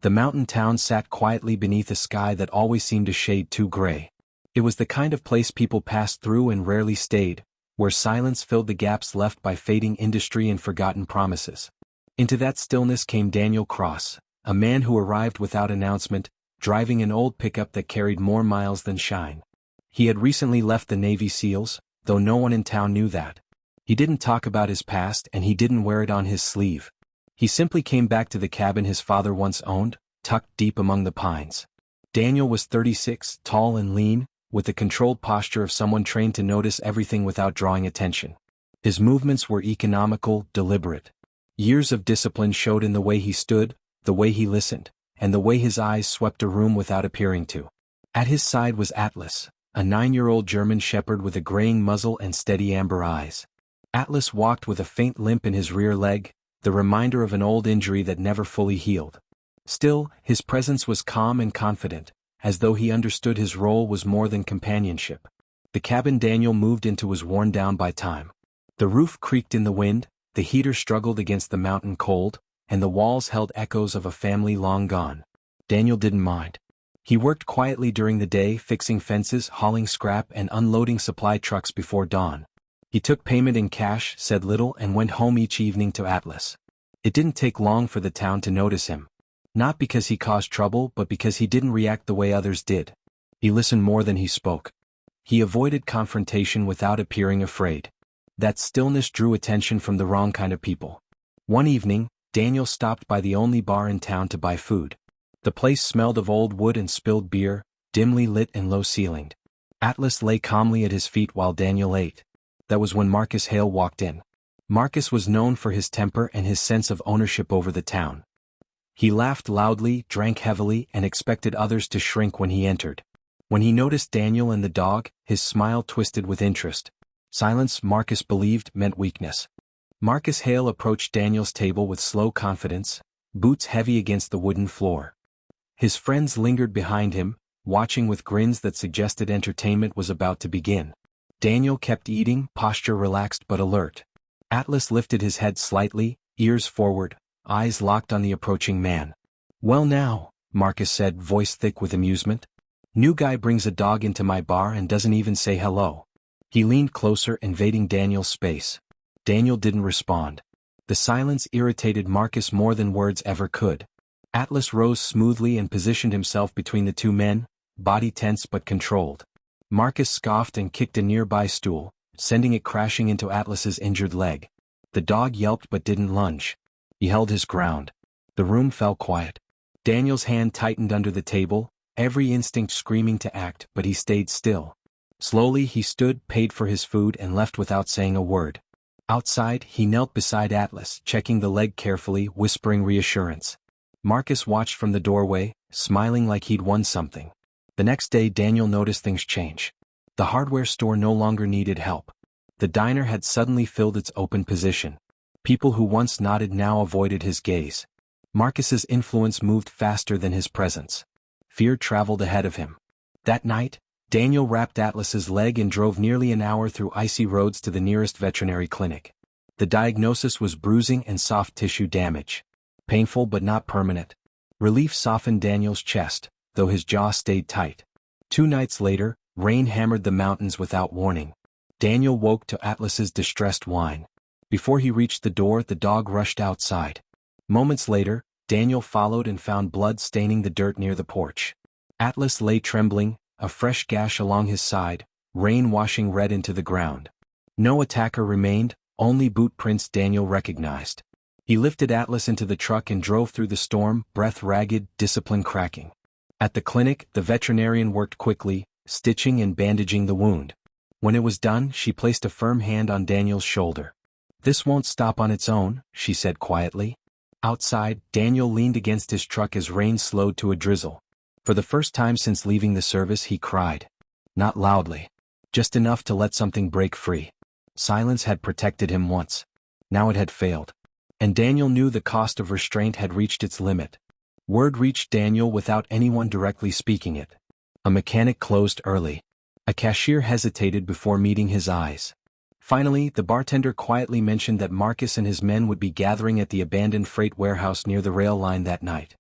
The mountain town sat quietly beneath a sky that always seemed a shade too gray. It was the kind of place people passed through and rarely stayed, where silence filled the gaps left by fading industry and forgotten promises. Into that stillness came Daniel Cross, a man who arrived without announcement, driving an old pickup that carried more miles than shine. He had recently left the Navy SEALs, though no one in town knew that. He didn't talk about his past and he didn't wear it on his sleeve. He simply came back to the cabin his father once owned, tucked deep among the pines. Daniel was 36, tall and lean, with the controlled posture of someone trained to notice everything without drawing attention. His movements were economical, deliberate. Years of discipline showed in the way he stood, the way he listened, and the way his eyes swept a room without appearing to. At his side was Atlas, a 9-year-old German shepherd with a graying muzzle and steady amber eyes. Atlas walked with a faint limp in his rear leg, the reminder of an old injury that never fully healed. Still, his presence was calm and confident, as though he understood his role was more than companionship. The cabin Daniel moved into was worn down by time. The roof creaked in the wind, the heater struggled against the mountain cold, and the walls held echoes of a family long gone. Daniel didn't mind. He worked quietly during the day, fixing fences, hauling scrap, and unloading supply trucks before dawn. He took payment in cash, said little, and went home each evening to Atlas. It didn't take long for the town to notice him. Not because he caused trouble, but because he didn't react the way others did. He listened more than he spoke. He avoided confrontation without appearing afraid. That stillness drew attention from the wrong kind of people. One evening, Daniel stopped by the only bar in town to buy food. The place smelled of old wood and spilled beer, dimly lit and low-ceilinged. Atlas lay calmly at his feet while Daniel ate. That was when Marcus Hale walked in. Marcus was known for his temper and his sense of ownership over the town. He laughed loudly, drank heavily, and expected others to shrink when he entered. When he noticed Daniel and the dog, his smile twisted with interest. Silence, Marcus believed, meant weakness. Marcus Hale approached Daniel's table with slow confidence, boots heavy against the wooden floor. His friends lingered behind him, watching with grins that suggested entertainment was about to begin. Daniel kept eating, posture relaxed but alert. Atlas lifted his head slightly, ears forward, eyes locked on the approaching man. "Well now," Marcus said, voice thick with amusement. "New guy brings a dog into my bar and doesn't even say hello." He leaned closer, invading Daniel's space. Daniel didn't respond. The silence irritated Marcus more than words ever could. Atlas rose smoothly and positioned himself between the two men, body tense but controlled. Marcus scoffed and kicked a nearby stool, sending it crashing into Atlas's injured leg. The dog yelped but didn't lunge. He held his ground. The room fell quiet. Daniel's hand tightened under the table, every instinct screaming to act, but he stayed still. Slowly he stood, paid for his food, and left without saying a word. Outside, he knelt beside Atlas, checking the leg carefully, whispering reassurance. Marcus watched from the doorway, smiling like he'd won something. The next day Daniel noticed things change. The hardware store no longer needed help. The diner had suddenly filled its open position. People who once nodded now avoided his gaze. Marcus's influence moved faster than his presence. Fear traveled ahead of him. That night, Daniel wrapped Atlas's leg and drove nearly an hour through icy roads to the nearest veterinary clinic. The diagnosis was bruising and soft tissue damage. Painful but not permanent. Relief softened Daniel's chest, though his jaw stayed tight. 2 nights later, rain hammered the mountains without warning. Daniel woke to Atlas's distressed whine. Before he reached the door, the dog rushed outside. Moments later, Daniel followed and found blood staining the dirt near the porch. Atlas lay trembling, a fresh gash along his side, rain washing red into the ground. No attacker remained, only boot prints Daniel recognized. He lifted Atlas into the truck and drove through the storm, breath ragged, discipline cracking. At the clinic, the veterinarian worked quickly, stitching and bandaging the wound. When it was done, she placed a firm hand on Daniel's shoulder. "This won't stop on its own," she said quietly. Outside, Daniel leaned against his truck as rain slowed to a drizzle. For the first time since leaving the service, he cried. Not loudly. Just enough to let something break free. Silence had protected him once. Now it had failed. And Daniel knew the cost of restraint had reached its limit. Word reached Daniel without anyone directly speaking it. A mechanic closed early. A cashier hesitated before meeting his eyes. Finally, the bartender quietly mentioned that Marcus and his men would be gathering at the abandoned freight warehouse near the rail line that night.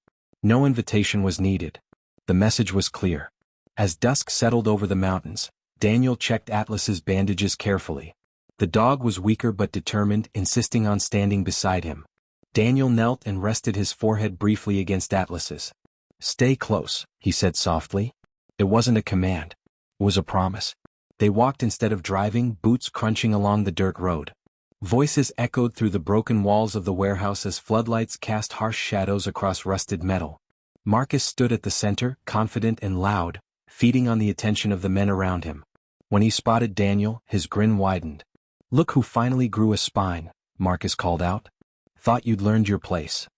No invitation was needed. The message was clear. As dusk settled over the mountains, Daniel checked Atlas's bandages carefully. The dog was weaker but determined, insisting on standing beside him. Daniel knelt and rested his forehead briefly against Atlas's. "Stay close," he said softly. It wasn't a command. It was a promise. They walked instead of driving, boots crunching along the dirt road. Voices echoed through the broken walls of the warehouse as floodlights cast harsh shadows across rusted metal. Marcus stood at the center, confident and loud, feeding on the attention of the men around him. When he spotted Daniel, his grin widened. "Look who finally grew a spine," Marcus called out. "Thought you'd learned your place."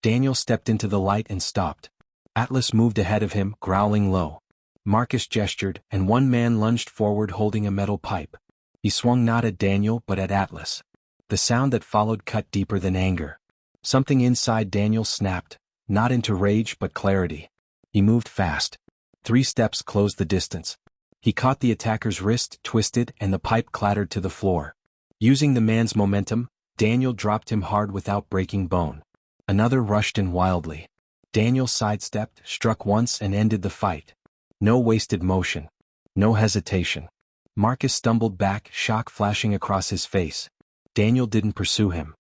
Daniel stepped into the light and stopped. Atlas moved ahead of him, growling low. Marcus gestured, and one man lunged forward holding a metal pipe. He swung not at Daniel but at Atlas. The sound that followed cut deeper than anger. Something inside Daniel snapped, not into rage but clarity. He moved fast. 3 steps closed the distance. He caught the attacker's wrist, twisted, and the pipe clattered to the floor. Using the man's momentum, Daniel dropped him hard without breaking bone. Another rushed in wildly. Daniel sidestepped, struck once and ended the fight. No wasted motion. No hesitation. Marcus stumbled back, shock flashing across his face. Daniel didn't pursue him.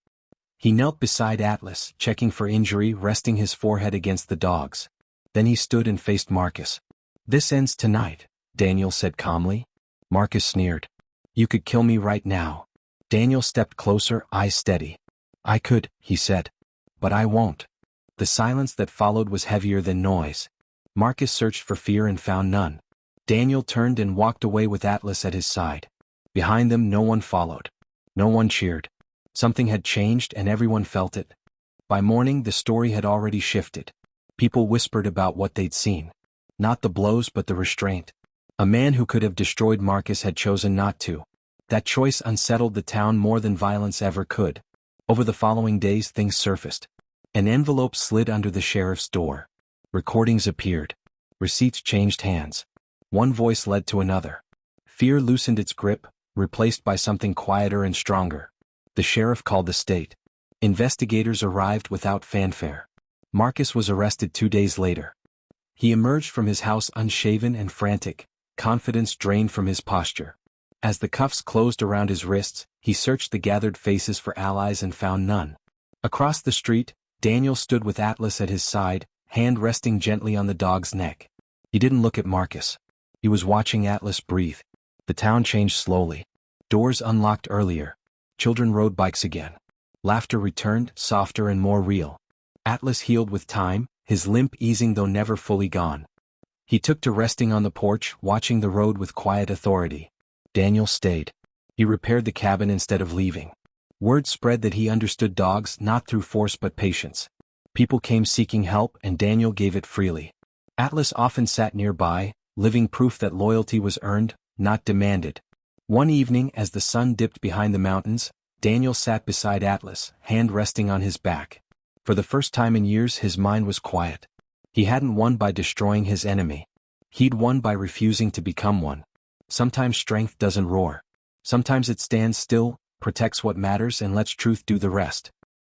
He knelt beside Atlas, checking for injury, resting his forehead against the dog's. Then he stood and faced Marcus. "This ends tonight," Daniel said calmly. Marcus sneered. "You could kill me right now." Daniel stepped closer, eyes steady. "I could," he said. "But I won't." The silence that followed was heavier than noise. Marcus searched for fear and found none. Daniel turned and walked away with Atlas at his side. Behind them no one followed. No one cheered. Something had changed and everyone felt it. By morning the story had already shifted. People whispered about what they'd seen. Not the blows but the restraint. A man who could have destroyed Marcus had chosen not to. That choice unsettled the town more than violence ever could. Over the following days things surfaced. An envelope slid under the sheriff's door. Recordings appeared. Receipts changed hands. One voice led to another. Fear loosened its grip, replaced by something quieter and stronger. The sheriff called the state. Investigators arrived without fanfare. Marcus was arrested 2 days later. He emerged from his house unshaven and frantic, confidence drained from his posture. As the cuffs closed around his wrists, he searched the gathered faces for allies and found none. Across the street, Daniel stood with Atlas at his side, hand resting gently on the dog's neck. He didn't look at Marcus. He was watching Atlas breathe. The town changed slowly. Doors unlocked earlier. Children rode bikes again. Laughter returned, softer and more real. Atlas healed with time, his limp easing though never fully gone. He took to resting on the porch, watching the road with quiet authority. Daniel stayed. He repaired the cabin instead of leaving. Word spread that he understood dogs not through force but patience. People came seeking help and Daniel gave it freely. Atlas often sat nearby, living proof that loyalty was earned, not demanded. One evening as the sun dipped behind the mountains, Daniel sat beside Atlas, hand resting on his back. For the first time in years his mind was quiet. He hadn't won by destroying his enemy. He'd won by refusing to become one. Sometimes strength doesn't roar. Sometimes it stands still, protects what matters and lets truth do the rest.